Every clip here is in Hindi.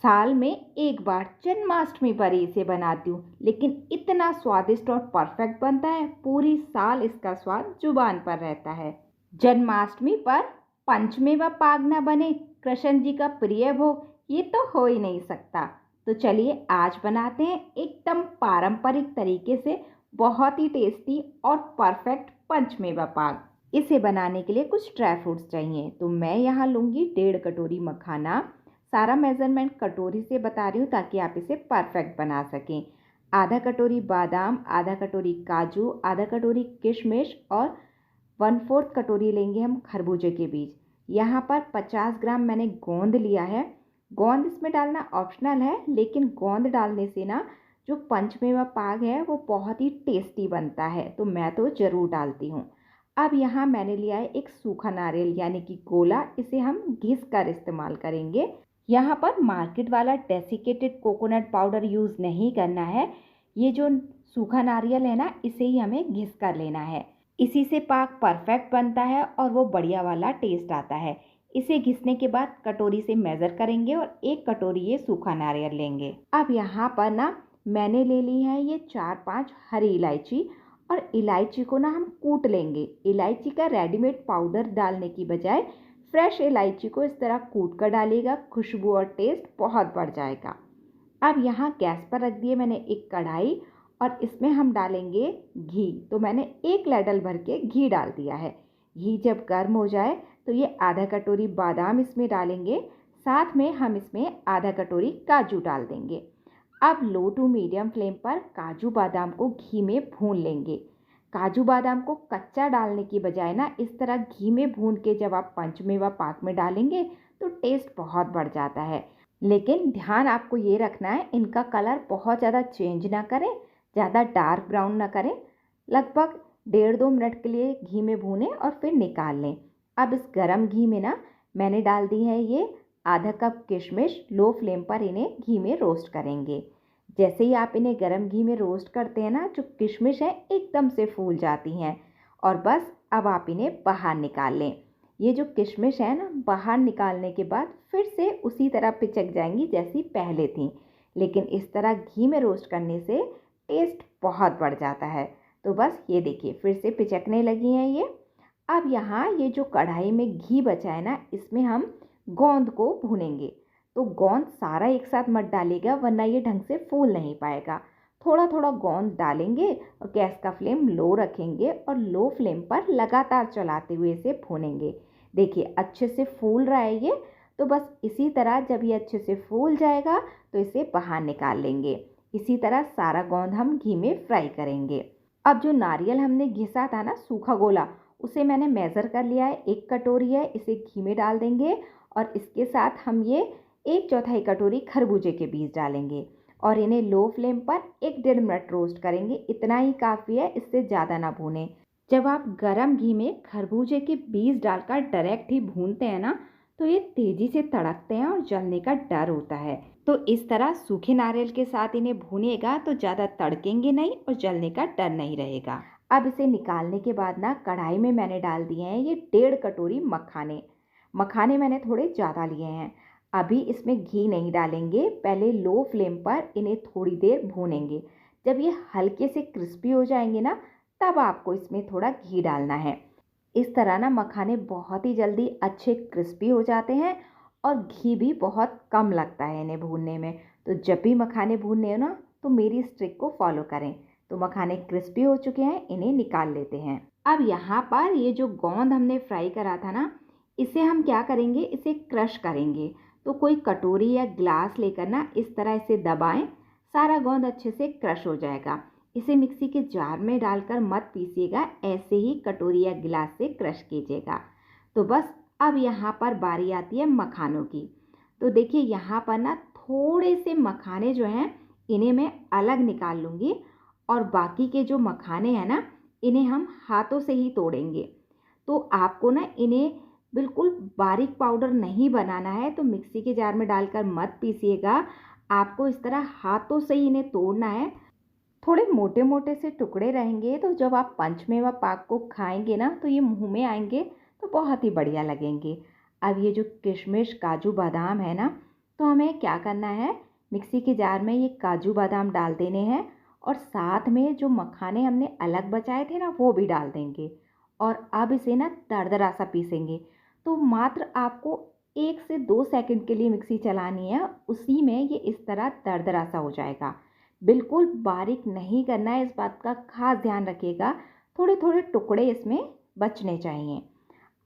साल में एक बार जन्माष्टमी पर ही इसे बनाती हूँ, लेकिन इतना स्वादिष्ट और परफेक्ट बनता है, पूरी साल इसका स्वाद जुबान पर रहता है। जन्माष्टमी पर पंचमेवा पाग न बने, कृष्ण जी का प्रिय भोग, ये तो हो ही नहीं सकता। तो चलिए आज बनाते हैं एकदम पारंपरिक तरीके से बहुत ही टेस्टी और परफेक्ट पंचमेवा पाग। इसे बनाने के लिए कुछ ड्राई फ्रूट्स चाहिए, तो मैं यहाँ लूँगी 1.5 कटोरी मखाना। सारा मेज़रमेंट कटोरी से बता रही हूँ ताकि आप इसे परफेक्ट बना सकें। आधा कटोरी बादाम, आधा कटोरी काजू, आधा कटोरी किशमिश और 1/4 कटोरी लेंगे हम खरबूजे के बीज। यहाँ पर 50 ग्राम मैंने गोंद लिया है। गोंद इसमें डालना ऑप्शनल है, लेकिन गोंद डालने से ना जो पंचमेवा पाग है वो बहुत ही टेस्टी बनता है, तो मैं तो ज़रूर डालती हूँ। अब यहाँ मैंने लिया है एक सूखा नारियल यानी कि गोला, इसे हम घिस कर इस्तेमाल करेंगे। यहाँ पर मार्केट वाला डेसिकेटेड कोकोनट पाउडर यूज़ नहीं करना है। ये जो सूखा नारियल है ना, इसे ही हमें घिस कर लेना है। इसी से पाक परफेक्ट बनता है और वो बढ़िया वाला टेस्ट आता है। इसे घिसने के बाद कटोरी से मेज़र करेंगे और 1 कटोरी ये सूखा नारियल लेंगे। अब यहाँ पर ना मैंने ले ली है ये 4-5 हरी इलायची, और इलायची को ना हम कूट लेंगे। इलायची का रेडीमेड पाउडर डालने की बजाय फ्रेश इलायची को इस तरह कूट कर डालिएगा, खुशबू और टेस्ट बहुत बढ़ जाएगा। अब यहाँ गैस पर रख दिए मैंने एक कढ़ाई, और इसमें हम डालेंगे घी। तो मैंने 1 लैडल भर के घी डाल दिया है। घी जब गर्म हो जाए तो ये आधा कटोरी बादाम इसमें डालेंगे, साथ में हम इसमें आधा कटोरी काजू डाल देंगे। अब लो टू मीडियम फ्लेम पर काजू बादाम को घी में भून लेंगे। काजू बादाम को कच्चा डालने की बजाय ना इस तरह घी में भून के जब आप पंचमेवा पाक में डालेंगे तो टेस्ट बहुत बढ़ जाता है। लेकिन ध्यान आपको ये रखना है, इनका कलर बहुत ज़्यादा चेंज ना करें, ज़्यादा डार्क ब्राउन ना करें। लगभग 1.5-2 मिनट के लिए घी में भूनें और फिर निकाल लें। अब इस गरम घी में ना मैंने डाल दी है ये आधा कप किशमिश। लो फ्लेम पर इन्हें घी में रोस्ट करेंगे। जैसे ही आप इन्हें गरम घी में रोस्ट करते हैं ना, जो किशमिश है एकदम से फूल जाती हैं, और बस अब आप इन्हें बाहर निकाल लें। ये जो किशमिश है ना, बाहर निकालने के बाद फिर से उसी तरह पिचक जाएंगी जैसी पहले थी, लेकिन इस तरह घी में रोस्ट करने से टेस्ट बहुत बढ़ जाता है। तो बस ये देखिए फिर से पिचकने लगी हैं ये। अब यहाँ ये जो कढ़ाई में घी बचा है ना, इसमें हम गोंद को भूनेंगे। तो गोंद सारा एक साथ मत डालिएगा, वरना ये ढंग से फूल नहीं पाएगा। थोड़ा थोड़ा गोंद डालेंगे और गैस का फ्लेम लो रखेंगे और लो फ्लेम पर लगातार चलाते हुए इसे भूनेंगे। देखिए अच्छे से फूल रहा है ये। तो बस इसी तरह जब ये अच्छे से फूल जाएगा तो इसे बाहर निकाल लेंगे। इसी तरह सारा गोंद हम घी में फ्राई करेंगे। अब जो नारियल हमने घिसा था ना, सूखा गोला, उसे मैंने मेज़र कर लिया है, 1 कटोरी है। इसे घी में डाल देंगे और इसके साथ हम ये 1/4 कटोरी खरबूजे के बीज डालेंगे और इन्हें लो फ्लेम पर 1-1.5 मिनट रोस्ट करेंगे। इतना ही काफ़ी है, इससे ज़्यादा ना भूनें। जब आप गरम घी में खरबूजे के बीज डालकर डायरेक्ट ही भूनते हैं ना, तो ये तेज़ी से तड़कते हैं और जलने का डर होता है। तो इस तरह सूखे नारियल के साथ इन्हें भूनिएगा तो ज़्यादा तड़केंगे नहीं और जलने का डर नहीं रहेगा। अब इसे निकालने के बाद ना कढ़ाई में मैंने डाल दिए हैं ये 1.5 कटोरी मखाने। मखाने मैंने थोड़े ज़्यादा लिए हैं। अभी इसमें घी नहीं डालेंगे, पहले लो फ्लेम पर इन्हें थोड़ी देर भूनेंगे। जब ये हल्के से क्रिस्पी हो जाएंगे ना, तब आपको इसमें थोड़ा घी डालना है। इस तरह ना मखाने बहुत ही जल्दी अच्छे क्रिस्पी हो जाते हैं और घी भी बहुत कम लगता है इन्हें भूनने में। तो जब भी मखाने भूनने हो ना, तो मेरी इस ट्रिक को फॉलो करें। तो मखाने क्रिस्पी हो चुके हैं, इन्हें निकाल लेते हैं। अब यहाँ पर ये जो गोंद हमने फ्राई करा था ना, इसे हम क्या करेंगे, इसे क्रश करेंगे। तो कोई कटोरी या ग्लास लेकर ना इस तरह इसे दबाएं, सारा गोंद अच्छे से क्रश हो जाएगा। इसे मिक्सी के जार में डालकर मत पीसिएगा, ऐसे ही कटोरी या गिलास से क्रश कीजिएगा। तो बस अब यहाँ पर बारी आती है मखानों की। तो देखिए यहाँ पर ना थोड़े से मखाने जो हैं इन्हें मैं अलग निकाल लूँगी, और बाकी के जो मखाने हैं ना, इन्हें हम हाथों से ही तोड़ेंगे। तो आपको ना इन्हें बिल्कुल बारीक पाउडर नहीं बनाना है, तो मिक्सी के जार में डालकर मत पीसिएगा। आपको इस तरह हाथों से ही इन्हें तोड़ना है। थोड़े मोटे मोटे से टुकड़े रहेंगे, तो जब आप पंचमेवा पाक को खाएंगे ना, तो ये मुंह में आएंगे तो बहुत ही बढ़िया लगेंगे। अब ये जो किशमिश काजू बादाम है ना, तो हमें क्या करना है, मिक्सी के जार में ये काजू बादाम डाल देने हैं और साथ में जो मखाने हमने अलग बचाए थे ना वो भी डाल देंगे। और अब इसे ना दरदरा सा पीसेंगे। तो मात्र आपको 1 से 2 सेकंड के लिए मिक्सी चलानी है, उसी में ये इस तरह दरदरा सा हो जाएगा। बिल्कुल बारीक नहीं करना है, इस बात का खास ध्यान रखिएगा। थोड़े थोड़े टुकड़े इसमें बचने चाहिए।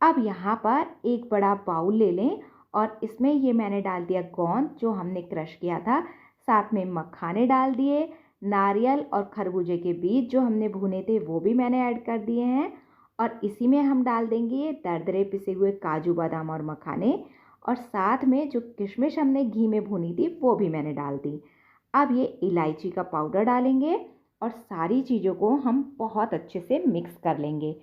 अब यहाँ पर एक बड़ा बाउल ले लें और इसमें ये मैंने डाल दिया गोंद जो हमने क्रश किया था, साथ में मखाने डाल दिए, नारियल और खरबूजे के बीज जो हमने भुने थे वो भी मैंने ऐड कर दिए हैं। और इसी में हम डाल देंगे ये दरदरे पिसे हुए काजू बादाम और मखाने, और साथ में जो किशमिश हमने घी में भुनी थी वो भी मैंने डाल दी। अब ये इलायची का पाउडर डालेंगे और सारी चीज़ों को हम बहुत अच्छे से मिक्स कर लेंगे।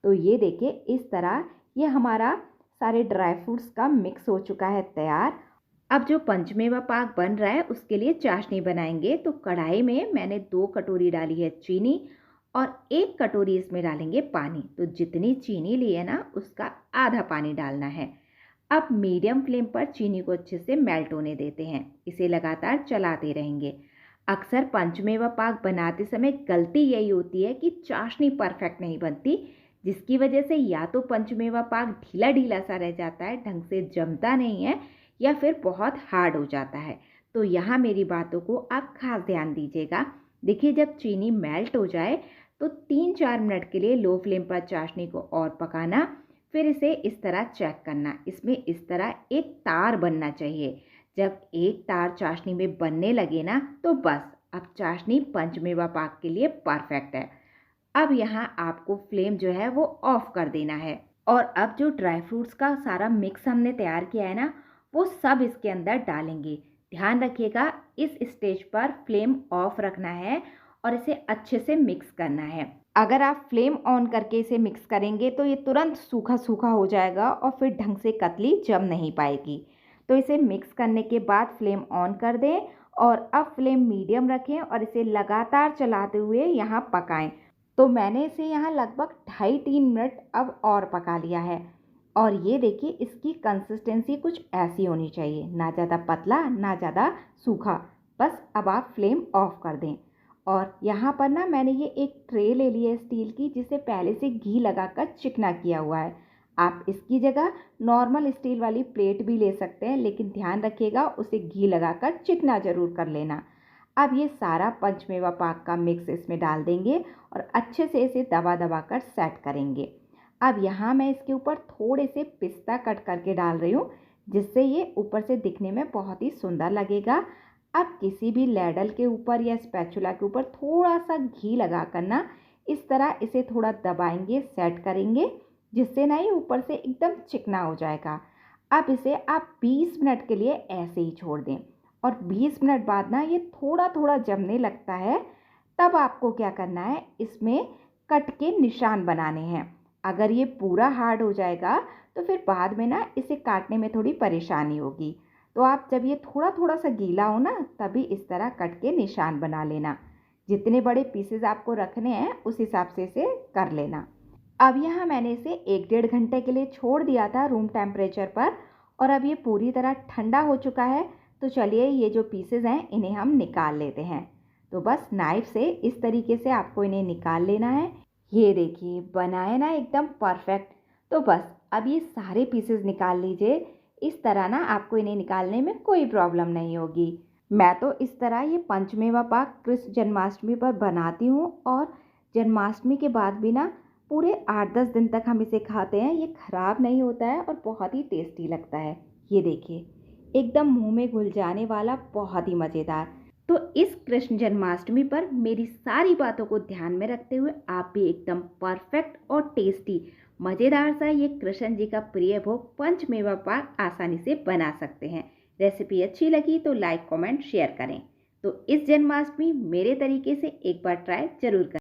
तो ये देखिए इस तरह ये हमारा सारे ड्राई फ्रूट्स का मिक्स हो चुका है तैयार। अब जो पंचमेवा पाक बन रहा है उसके लिए चाशनी बनाएंगे। तो कढ़ाई में मैंने 2 कटोरी डाली है चीनी और 1 कटोरी इसमें डालेंगे पानी। तो जितनी चीनी ली है ना उसका आधा पानी डालना है। अब मीडियम फ्लेम पर चीनी को अच्छे से मेल्ट होने देते हैं। इसे लगातार चलाते रहेंगे। अक्सर पंचमेवा पाक बनाते समय गलती यही होती है कि चाशनी परफेक्ट नहीं बनती, जिसकी वजह से या तो पंचमेवा पाक ढीला ढीला सा रह जाता है, ढंग से जमता नहीं है, या फिर बहुत हार्ड हो जाता है। तो यहाँ मेरी बातों को आप खास ध्यान दीजिएगा। देखिए जब चीनी मेल्ट हो जाए तो 3-4 मिनट के लिए लो फ्लेम पर चाशनी को और पकाना, फिर इसे इस तरह चेक करना। इसमें इस तरह एक तार बनना चाहिए। जब एक तार चाशनी में बनने लगे ना तो बस अब चाशनी पंचमेवा पाक के लिए परफेक्ट है। अब यहाँ आपको फ्लेम जो है वो ऑफ कर देना है और अब जो ड्राई फ्रूट्स का सारा मिक्स हमने तैयार किया है ना वो सब इसके अंदर डालेंगे। ध्यान रखिएगा इस स्टेज पर फ्लेम ऑफ रखना है और इसे अच्छे से मिक्स करना है। अगर आप फ्लेम ऑन करके इसे मिक्स करेंगे तो ये तुरंत सूखा सूखा हो जाएगा और फिर ढंग से कतली जम नहीं पाएगी। तो इसे मिक्स करने के बाद फ्लेम ऑन कर दें और अब फ्लेम मीडियम रखें और इसे लगातार चलाते हुए यहाँ पकाएं। तो मैंने इसे यहाँ लगभग 2.5-3 मिनट अब और पका लिया है। और ये देखिए इसकी कंसिस्टेंसी कुछ ऐसी होनी चाहिए, ना ज़्यादा पतला ना ज़्यादा सूखा। बस अब आप फ्लेम ऑफ कर दें। और यहाँ पर ना मैंने ये एक ट्रे ले ली है स्टील की, जिसे पहले से घी लगाकर चिकना किया हुआ है। आप इसकी जगह नॉर्मल स्टील वाली प्लेट भी ले सकते हैं, लेकिन ध्यान रखिएगा उसे घी लगाकर चिकना ज़रूर कर लेना। अब ये सारा पंचमेवा पाक का मिक्स इसमें डाल देंगे और अच्छे से इसे दबा दबा कर सेट करेंगे। अब यहाँ मैं इसके ऊपर थोड़े से पिस्ता कट करके डाल रही हूँ, जिससे ये ऊपर से दिखने में बहुत ही सुंदर लगेगा। अब किसी भी लैडल के ऊपर या स्पैचुला के ऊपर थोड़ा सा घी लगा कर ना इस तरह इसे थोड़ा दबाएंगे, सेट करेंगे, जिससे ना ये ऊपर से एकदम चिकना हो जाएगा। अब इसे आप 20 मिनट के लिए ऐसे ही छोड़ दें और 20 मिनट बाद ना ये थोड़ा थोड़ा जमने लगता है। तब आपको क्या करना है, इसमें कट के निशान बनाने हैं। अगर ये पूरा हार्ड हो जाएगा तो फिर बाद में ना इसे काटने में थोड़ी परेशानी होगी। तो आप जब ये थोड़ा थोड़ा सा गीला हो ना तभी इस तरह कट के निशान बना लेना। जितने बड़े पीसेस आपको रखने हैं उस हिसाब से इसे कर लेना। अब यहाँ मैंने इसे 1-1.5 घंटे के लिए छोड़ दिया था रूम टेम्परेचर पर, और अब ये पूरी तरह ठंडा हो चुका है। तो चलिए ये जो पीसेस हैं इन्हें हम निकाल लेते हैं। तो बस नाइफ से इस तरीके से आपको इन्हें निकाल लेना है। ये देखिए बना है ना एकदम परफेक्ट। तो बस अब ये सारे पीसेस निकाल लीजिए। इस तरह ना आपको इन्हें निकालने में कोई प्रॉब्लम नहीं होगी। मैं तो इस तरह ये पंचमेवा पाक कृष्ण जन्माष्टमी पर बनाती हूँ और जन्माष्टमी के बाद भी ना पूरे 8-10 दिन तक हम इसे खाते हैं। ये ख़राब नहीं होता है और बहुत ही टेस्टी लगता है। ये देखिए एकदम मुंह में घुल जाने वाला, बहुत ही मज़ेदार। तो इस कृष्ण जन्माष्टमी पर मेरी सारी बातों को ध्यान में रखते हुए आप भी एकदम परफेक्ट और टेस्टी मज़ेदार सा ये कृष्ण जी का प्रिय भोग पंचमेवा पाक आसानी से बना सकते हैं। रेसिपी अच्छी लगी तो लाइक, कमेंट, शेयर करें। तो इस जन्माष्टमी मेरे तरीके से एक बार ट्राई जरूर करें।